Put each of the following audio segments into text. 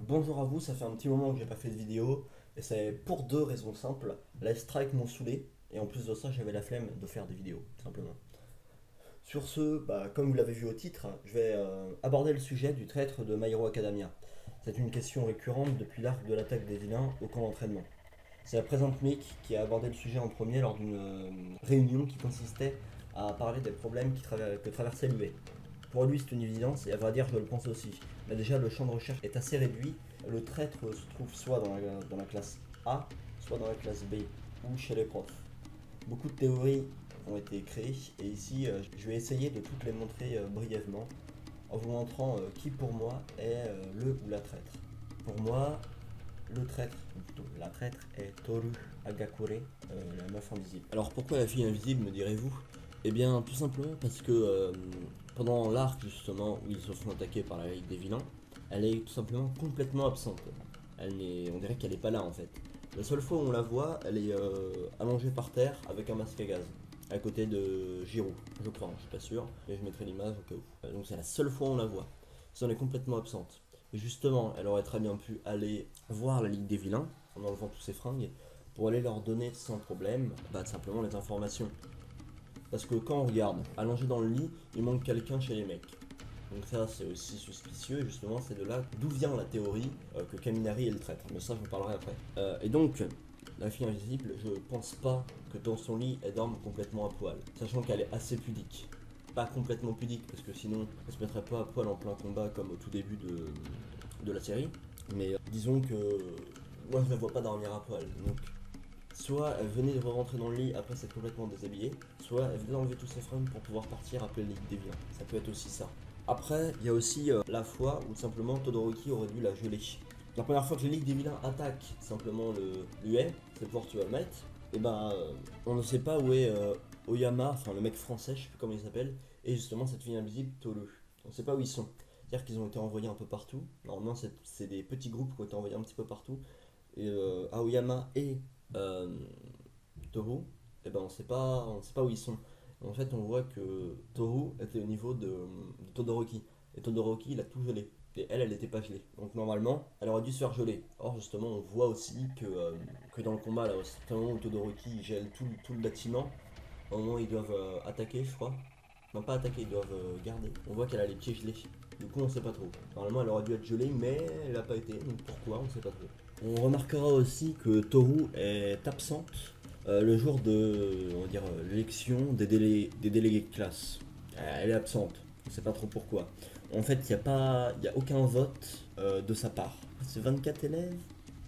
Bonjour à vous, ça fait un petit moment que j'ai pas fait de vidéo et c'est pour deux raisons simples. Les strikes m'ont saoulé et en plus de ça, j'avais la flemme de faire des vidéos, tout simplement. Sur ce, comme vous l'avez vu au titre, je vais aborder le sujet du traître de My Hero Academia. C'est une question récurrente depuis l'arc de l'attaque des vilains au camp d'entraînement. C'est la présente Mick qui a abordé le sujet en premier lors d'une réunion qui consistait à parler des problèmes que traversait l'UE. Pour lui, c'est une évidence, et à vrai dire, je le pense aussi. Mais déjà, le champ de recherche est assez réduit. Le traître se trouve soit dans la classe A, soit dans la classe B, ou chez les profs. Beaucoup de théories ont été créées, et ici, je vais essayer de toutes les montrer brièvement, en vous montrant qui pour moi est le ou la traître. Pour moi, le traître, ou plutôt la traître, est Toru Agakure, la meuf invisible. Alors pourquoi la fille invisible, me direz-vous? Eh bien, tout simplement parce que pendant l'arc justement où ils se font attaquer par la Ligue des Vilains, elle est tout simplement complètement absente. On dirait qu'elle est pas là en fait. La seule fois où on la voit, elle est allongée par terre avec un masque à gaz, à côté de Jiro, je crois, je suis pas sûr, mais je mettrai l'image au cas où. Donc c'est la seule fois où on la voit. Sinon, elle est complètement absente. Et justement, elle aurait très bien pu aller voir la Ligue des Vilains en enlevant tous ses fringues pour aller leur donner sans problème, simplement les informations. Parce que quand on regarde, allongé dans le lit, il manque quelqu'un chez les mecs. Donc ça c'est aussi suspicieux et justement c'est de là d'où vient la théorie que Kaminari est le traître. Mais ça je vous parlerai après. Et donc la fille invisible, je pense pas que dans son lit elle dorme complètement à poil. Sachant qu'elle est assez pudique. Pas complètement pudique parce que sinon elle se mettrait pas à poil en plein combat comme au tout début de la série. Mais disons que moi je ne la vois pas dormir à poil. Donc soit elle venait de rentrer dans le lit après s'être complètement déshabillée, soit elle venait d'enlever tous ses fringues pour pouvoir partir appeler la Ligue des Vilains. Ça peut être aussi ça. Après, il y a aussi la fois où simplement Todoroki aurait dû la geler. La première fois que la Ligue des Vilains attaque simplement l'UE, c'est Portugal Might, et on ne sait pas où est Oyama, enfin le mec français, je sais plus comment il s'appelle, et justement cette fille invisible, Tolu. On ne sait pas où ils sont. C'est-à-dire qu'ils ont été envoyés un peu partout. Normalement, c'est des petits groupes qui ont été envoyés un petit peu partout. Et Aoyama et euh, Toru, on sait pas où ils sont. En fait, on voit que Toru était au niveau de Todoroki. Et Todoroki, il a tout gelé. Et elle n'était pas gelée. Donc normalement, elle aurait dû se faire geler. Or, justement, on voit aussi que dans le combat, là, au moment où Todoroki gèle tout le bâtiment, au moment où ils doivent attaquer, je crois. Non, pas attaquer, ils doivent garder. On voit qu'elle a les pieds gelés. Du coup, on sait pas trop. Normalement, elle aurait dû être gelée, mais elle n'a pas été. Donc pourquoi, on sait pas trop. On remarquera aussi que Toru est absente le jour de on va dire, l'élection des délégués de classe. Elle est absente, on ne sait pas trop pourquoi. En fait, il y a aucun vote de sa part. C'est 24 élèves.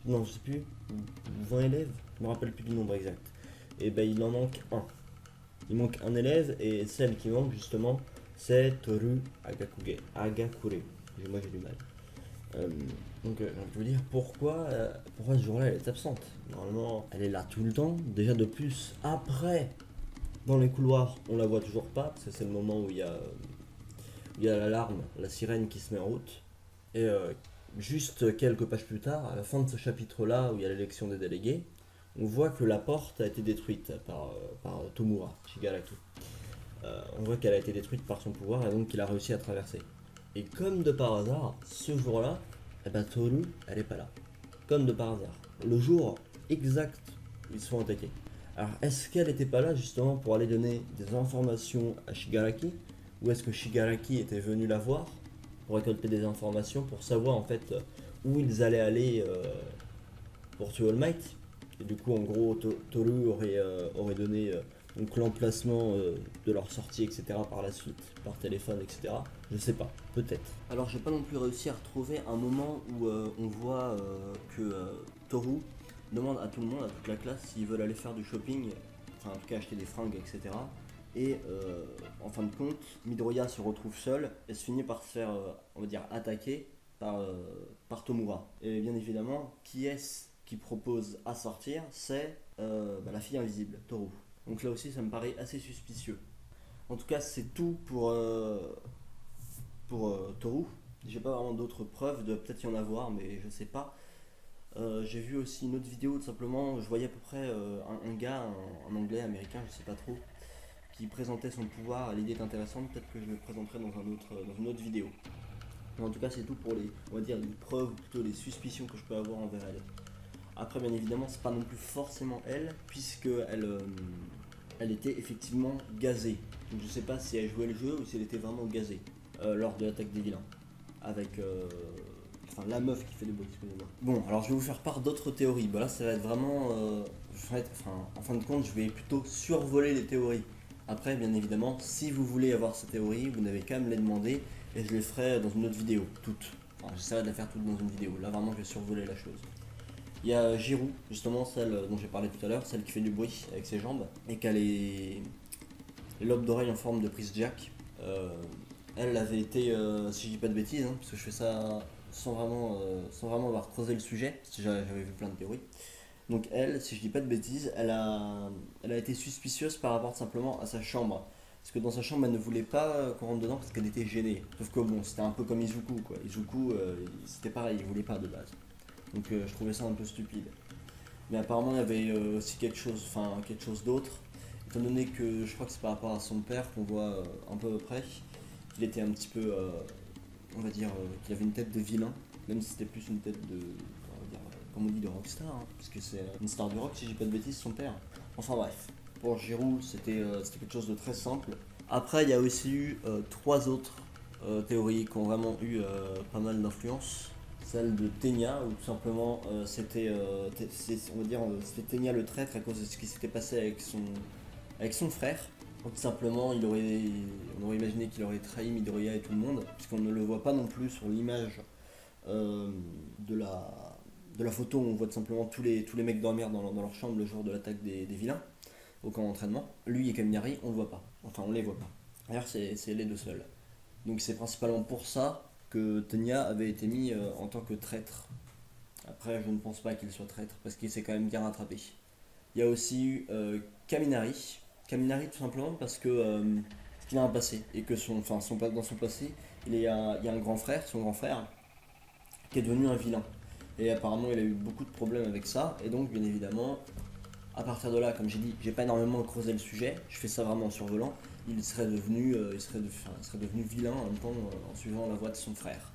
Non, je sais plus, ou 20 élèves, je me rappelle plus du nombre exact. Et ben il en manque un. Il manque un élève et celle qui manque justement, c'est Toru Agakure. Moi j'ai du mal. Euh, je veux dire, pourquoi ce jour-là elle est absente? Normalement, elle est là tout le temps. Déjà de plus, après, dans les couloirs, on la voit toujours pas, parce que c'est le moment où il y a l'alarme, la sirène qui se met en route. Et juste quelques pages plus tard, à la fin de ce chapitre-là, où il y a l'élection des délégués, on voit que la porte a été détruite par Tomura, Shigaraki. On voit qu'elle a été détruite par son pouvoir et donc qu'il a réussi à traverser. Et comme de par hasard, ce jour-là, Toru, elle est pas là. Comme de par hasard. Le jour exact où ils se font attaquer. Alors, est-ce qu'elle n'était pas là justement pour aller donner des informations à Shigaraki? Ou est-ce que Shigaraki était venu la voir pour récolter des informations, pour savoir en fait où ils allaient aller pour tuer All Might? Et du coup, en gros, Toru aurait donné donc l'emplacement de leur sortie, etc. par la suite, par téléphone, etc. Je sais pas, peut-être. Alors, j'ai pas non plus réussi à retrouver un moment où on voit que Toru demande à tout le monde, à toute la classe, s'ils veulent aller faire du shopping, enfin en tout cas acheter des fringues, etc. Et en fin de compte, Midoriya se retrouve seul et se finit par se faire, on va dire, attaquer par Tomura. Et bien évidemment, qui est-ce qui propose à sortir? C'est la fille invisible, Toru. Donc là aussi, ça me paraît assez suspicieux. En tout cas, c'est tout pour Toru. J'ai pas vraiment d'autres preuves, de peut-être y en avoir, mais je sais pas. J'ai vu aussi une autre vidéo, tout simplement, je voyais à peu près un gars, un anglais, américain, je sais pas trop, qui présentait son pouvoir. L'idée est intéressante, peut-être que je le présenterai dans une autre vidéo. Mais en tout cas, c'est tout pour les, on va dire, les preuves, ou plutôt les suspicions que je peux avoir envers elle. Après, bien évidemment, c'est pas non plus forcément elle, puisque elle était effectivement gazée. Donc je sais pas si elle jouait le jeu ou si elle était vraiment gazée lors de l'attaque des vilains. Avec enfin la meuf qui fait des bruits, excusez-moi. Bon, alors je vais vous faire part d'autres théories. Bah là, ça va être vraiment. En fin de compte, je vais plutôt survoler les théories. Après, bien évidemment, si vous voulez avoir ces théories, vous n'avez qu'à me les demander et je les ferai dans une autre vidéo, toutes. Enfin, j'essaierai de les faire toutes dans une vidéo. Là, vraiment, je vais survoler la chose. Il y a Giroud, justement, celle dont j'ai parlé tout à l'heure, celle qui fait du bruit avec ses jambes et qui a les lobes d'oreilles en forme de prise jack. Elle avait été, si je dis pas de bêtises, hein, parce que je fais ça sans vraiment avoir creusé le sujet, parce que j'avais vu plein de théories. Donc elle, si je dis pas de bêtises, elle a été suspicieuse par rapport simplement à sa chambre. Parce que dans sa chambre, elle ne voulait pas qu'on rentre dedans parce qu'elle était gênée. Sauf que bon, c'était un peu comme Izuku, quoi. Izuku, c'était pareil, il voulait pas de base. Donc je trouvais ça un peu stupide. Mais apparemment, il y avait aussi quelque chose d'autre. Étant donné que je crois que c'est par rapport à son père qu'on voit un peu après, qu'il était un petit peu, on va dire, qu'il avait une tête de vilain, même si c'était plus une tête de, on va dire, comme on dit, de rockstar, hein, parce que c'est une star du rock, si j'ai pas de bêtises, son père. Enfin bref, pour Giroud, c'était quelque chose de très simple. Après, il y a aussi eu trois autres théories qui ont vraiment eu pas mal d'influence. Celle de Ténia, où tout simplement on va dire, c'était Ténia le traître à cause de ce qui s'était passé avec son frère. Donc, tout simplement, on aurait imaginé qu'il aurait trahi Midoriya et tout le monde, puisqu'on ne le voit pas non plus sur l'image euh, de la photo où on voit tout simplement tous les mecs dormir dans leur chambre le jour de l'attaque des vilains, au camp d'entraînement. Lui et Kaminari, on le voit pas. Enfin, on les voit pas. D'ailleurs, c'est les deux seuls. Donc c'est principalement pour ça que Tenya avait été mis en tant que traître. Après, je ne pense pas qu'il soit traître, parce qu'il s'est quand même bien rattrapé. Il y a aussi eu Kaminari. Kaminari tout simplement parce que qu'il a un passé, et que dans son passé, il y a un grand frère, son grand frère, qui est devenu un vilain. Et apparemment, il a eu beaucoup de problèmes avec ça, et donc, bien évidemment, à partir de là, comme j'ai dit, j'ai pas énormément creusé le sujet, je fais ça vraiment en survolant, il serait devenu vilain en même temps en suivant la voie de son frère.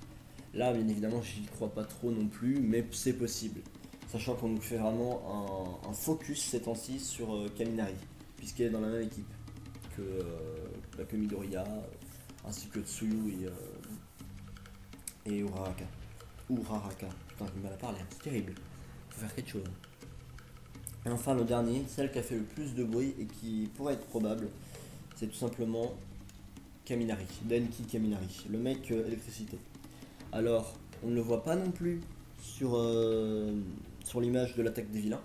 Là, bien évidemment, j'y crois pas trop non plus, mais c'est possible. Sachant qu'on nous fait vraiment un focus ces temps-ci sur Kaminari, puisqu'elle est dans la même équipe que Midoriya, ainsi que Tsuyu et Uraraka. Uraraka, putain, j'ai du mal à parler, c'est terrible. Faut faire quelque chose. Et enfin, le dernier, celle qui a fait le plus de bruit et qui pourrait être probable, c'est tout simplement Kaminari, Denki Kaminari, le mec électricité. Alors, on ne le voit pas non plus sur l'image de l'attaque des vilains.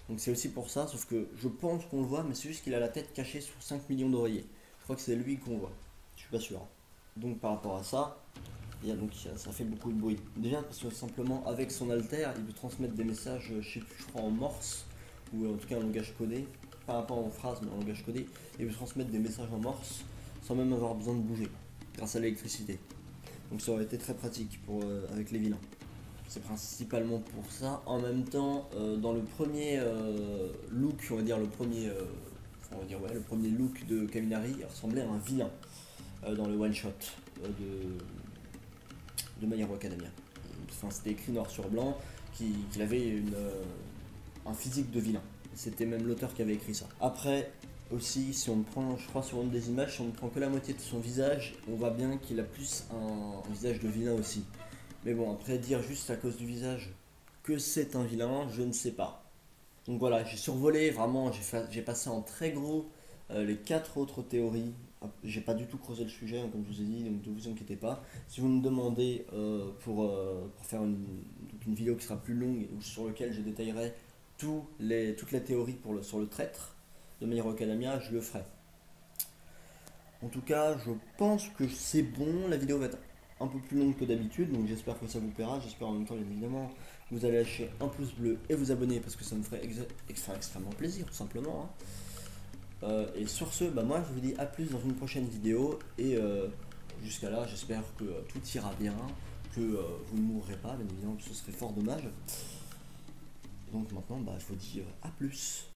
Donc c'est aussi pour ça, sauf que je pense qu'on le voit, mais c'est juste qu'il a la tête cachée sous 5 millions d'oreillers. Je crois que c'est lui qu'on voit, je suis pas sûr. Donc par rapport à ça, ça fait beaucoup de bruit. Déjà parce que simplement avec son alter, il peut transmettre des messages, je sais plus, je crois en morse, ou en tout cas en langage codé, pas rapport en phrase mais en langage codé, il peut transmettre des messages en morse sans même avoir besoin de bouger, grâce à l'électricité. Donc ça aurait été très pratique avec les vilains. C'est principalement pour ça. En même temps, dans le premier look, on va dire le premier look de Kaminari, il ressemblait à un vilain dans le one shot de My Hero Academia. Enfin, c'était écrit noir sur blanc qu'il avait un physique de vilain. C'était même l'auteur qui avait écrit ça. Après, aussi, si on prend, je crois, sur une des images, si on ne prend que la moitié de son visage, on voit bien qu'il a plus un visage de vilain aussi. Mais bon, après, dire juste à cause du visage que c'est un vilain, je ne sais pas. Donc voilà, j'ai survolé, vraiment, j'ai passé en très gros les quatre autres théories. J'ai pas du tout creusé le sujet, hein, comme je vous ai dit, donc ne vous inquiétez pas. Si vous me demandez pour faire une vidéo qui sera plus longue, sur laquelle je détaillerai toutes les théories sur le traître de My Hero Academia, je le ferai. En tout cas, je pense que c'est bon, la vidéo va être un peu plus longue que d'habitude, donc j'espère que ça vous plaira. J'espère en même temps, bien évidemment, que vous allez lâcher un pouce bleu et vous abonner parce que ça me ferait extrêmement plaisir, tout simplement. Hein. Et sur ce, bah moi je vous dis à plus dans une prochaine vidéo et jusqu'à là, j'espère que tout ira bien, que vous ne mourrez pas, bien évidemment, ce serait fort dommage. Donc maintenant, bah, je vous dis à plus.